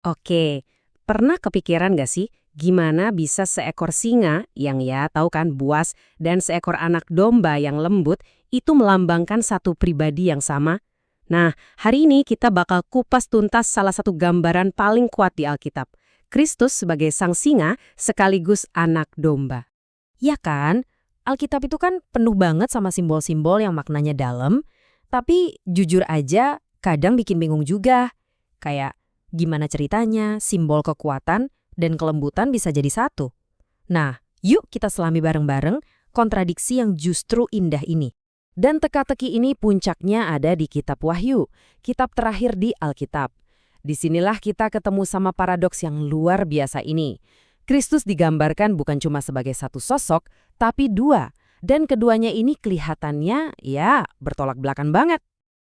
Oke, pernah kepikiran gak sih gimana bisa seekor singa yang ya tahu kan buas dan seekor anak domba yang lembut itu melambangkan satu pribadi yang sama? Nah, hari ini kita bakal kupas tuntas salah satu gambaran paling kuat di Alkitab. Kristus sebagai sang singa sekaligus anak domba. Ya kan? Alkitab itu kan penuh banget sama simbol-simbol yang maknanya dalam, tapi jujur aja kadang bikin bingung juga. Kayak gimana ceritanya simbol kekuatan dan kelembutan bisa jadi satu. Nah, yuk kita selami bareng-bareng kontradiksi yang justru indah ini. Dan teka-teki ini puncaknya ada di Kitab Wahyu, kitab terakhir di Alkitab. Disinilah kita ketemu sama paradoks yang luar biasa ini. Kristus digambarkan bukan cuma sebagai satu sosok, tapi dua. Dan keduanya ini kelihatannya, ya, bertolak belakang banget.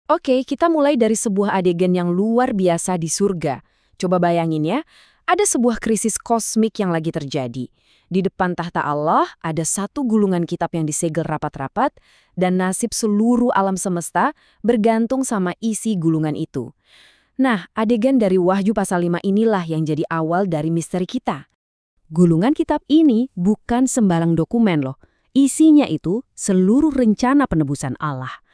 Oke, kita mulai dari sebuah adegan yang luar biasa di surga. Coba bayangin ya, ada sebuah krisis kosmik yang lagi terjadi. Di depan tahta Allah ada satu gulungan kitab yang disegel rapat-rapat, dan nasib seluruh alam semesta bergantung sama isi gulungan itu. Nah, adegan dari Wahyu pasal 5 inilah yang jadi awal dari misteri kita. Gulungan kitab ini bukan sembarang dokumen loh. Isinya itu seluruh rencana penebusan Allah.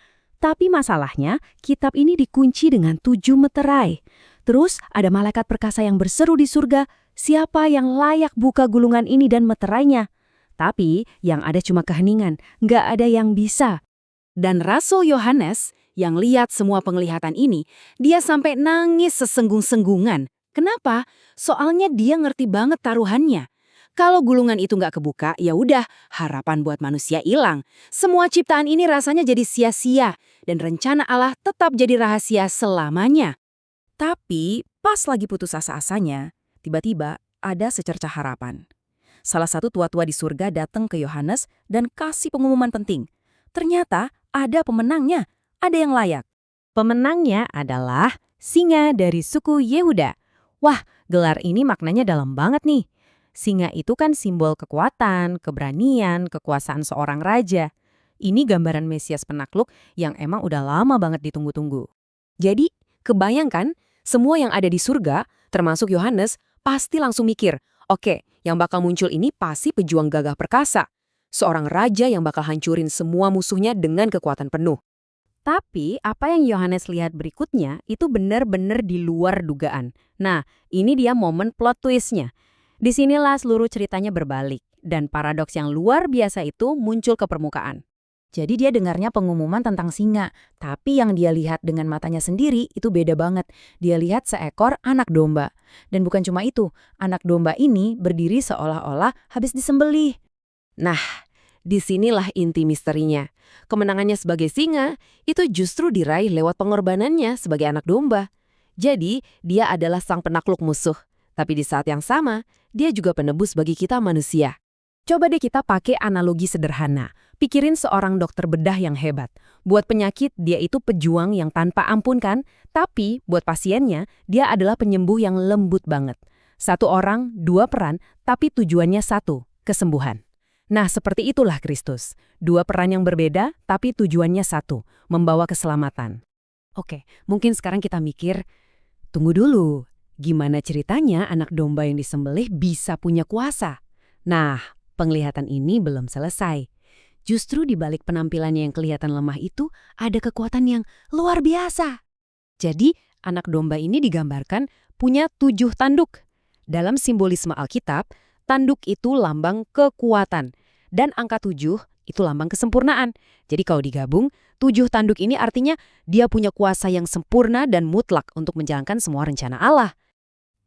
Tapi masalahnya, kitab ini dikunci dengan 7 meterai. Terus ada malaikat perkasa yang berseru di surga, siapa yang layak buka gulungan ini dan meterainya? Tapi yang ada cuma keheningan, nggak ada yang bisa. Dan Rasul Yohanes yang lihat semua penglihatan ini, dia sampai nangis sesenggung-senggungan. Kenapa? Soalnya dia ngerti banget taruhannya. Kalau gulungan itu nggak kebuka, ya udah, harapan buat manusia hilang. Semua ciptaan ini rasanya jadi sia-sia, dan rencana Allah tetap jadi rahasia selamanya. Tapi pas lagi putus asa-asanya, tiba-tiba ada secercah harapan. Salah satu tua-tua di surga datang ke Yohanes dan kasih pengumuman penting. Ternyata ada pemenangnya, ada yang layak. Pemenangnya adalah singa dari suku Yehuda. Wah, gelar ini maknanya dalam banget nih. Singa itu kan simbol kekuatan, keberanian, kekuasaan seorang raja. Ini gambaran Mesias penakluk yang emang udah lama banget ditunggu-tunggu. Jadi, kebayangkan semua yang ada di surga, termasuk Yohanes, pasti langsung mikir, oke, yang bakal muncul ini pasti pejuang gagah perkasa. Seorang raja yang bakal hancurin semua musuhnya dengan kekuatan penuh. Tapi apa yang Yohanes lihat berikutnya itu benar-benar di luar dugaan. Nah, ini dia momen plot twist-nya. Disinilah seluruh ceritanya berbalik, dan paradoks yang luar biasa itu muncul ke permukaan. Jadi dia dengarnya pengumuman tentang singa, tapi yang dia lihat dengan matanya sendiri itu beda banget. Dia lihat seekor anak domba. Dan bukan cuma itu, anak domba ini berdiri seolah-olah habis disembelih. Nah, disinilah inti misterinya. Kemenangannya sebagai singa itu justru diraih lewat pengorbanannya sebagai anak domba. Jadi, dia adalah sang penakluk musuh. Tapi di saat yang sama, dia juga penebus bagi kita manusia. Coba deh kita pakai analogi sederhana. Pikirin seorang dokter bedah yang hebat. Buat penyakit, dia itu pejuang yang tanpa ampun kan? Tapi buat pasiennya, dia adalah penyembuh yang lembut banget. Satu orang, dua peran, tapi tujuannya satu, kesembuhan. Nah, seperti itulah Kristus. Dua peran yang berbeda, tapi tujuannya satu, membawa keselamatan. Oke, mungkin sekarang kita mikir, tunggu dulu. Gimana ceritanya anak domba yang disembelih bisa punya kuasa? Nah, penglihatan ini belum selesai. Justru di balik penampilannya yang kelihatan lemah itu ada kekuatan yang luar biasa. Jadi, anak domba ini digambarkan punya 7 tanduk. Dalam simbolisme Alkitab, tanduk itu lambang kekuatan. Dan angka 7 itu lambang kesempurnaan. Jadi kalau digabung, 7 tanduk ini artinya dia punya kuasa yang sempurna dan mutlak untuk menjalankan semua rencana Allah.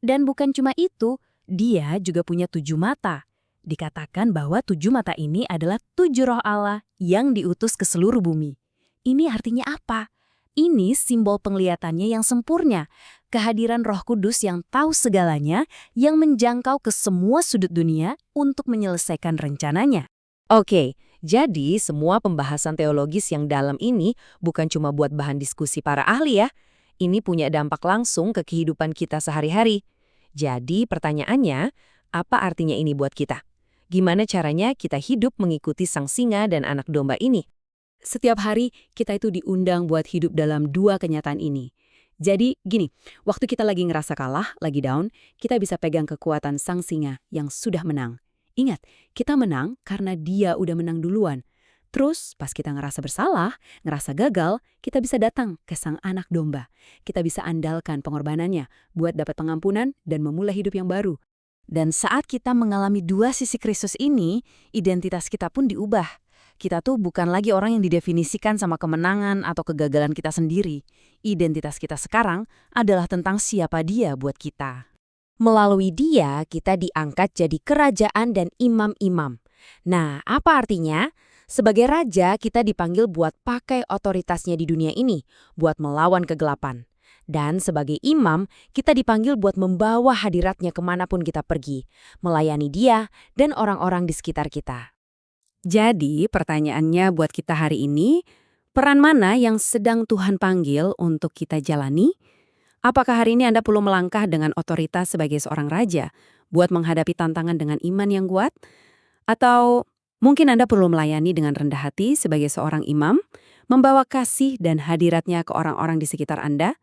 Dan bukan cuma itu, dia juga punya 7 mata. Dikatakan bahwa 7 mata ini adalah 7 roh Allah yang diutus ke seluruh bumi. Ini artinya apa? Ini simbol penglihatannya yang sempurna. Kehadiran Roh Kudus yang tahu segalanya, yang menjangkau ke semua sudut dunia untuk menyelesaikan rencananya. Oke, jadi semua pembahasan teologis yang dalam ini bukan cuma buat bahan diskusi para ahli ya. Ini punya dampak langsung ke kehidupan kita sehari-hari. Jadi pertanyaannya, apa artinya ini buat kita? Gimana caranya kita hidup mengikuti sang singa dan anak domba ini? Setiap hari kita itu diundang buat hidup dalam dua kenyataan ini. Jadi gini, waktu kita lagi ngerasa kalah, lagi down, kita bisa pegang kekuatan sang singa yang sudah menang. Ingat, kita menang karena dia udah menang duluan. Terus, pas kita ngerasa bersalah, ngerasa gagal, kita bisa datang ke sang anak domba. Kita bisa andalkan pengorbanannya buat dapat pengampunan dan memulai hidup yang baru. Dan saat kita mengalami dua sisi Kristus ini, identitas kita pun diubah. Kita tuh bukan lagi orang yang didefinisikan sama kemenangan atau kegagalan kita sendiri. Identitas kita sekarang adalah tentang siapa Dia buat kita. Melalui dia, kita diangkat jadi kerajaan dan imam-imam. Nah, apa artinya? Sebagai raja, kita dipanggil buat pakai otoritasnya di dunia ini, buat melawan kegelapan. Dan sebagai imam, kita dipanggil buat membawa hadiratnya kemanapun kita pergi, melayani dia dan orang-orang di sekitar kita. Jadi, pertanyaannya buat kita hari ini, peran mana yang sedang Tuhan panggil untuk kita jalani? Apakah hari ini Anda perlu melangkah dengan otoritas sebagai seorang raja buat menghadapi tantangan dengan iman yang kuat? Atau mungkin Anda perlu melayani dengan rendah hati sebagai seorang imam, membawa kasih dan hadiratnya ke orang-orang di sekitar Anda?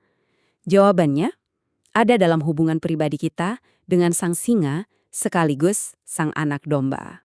Jawabannya ada dalam hubungan pribadi kita dengan sang singa sekaligus sang anak domba.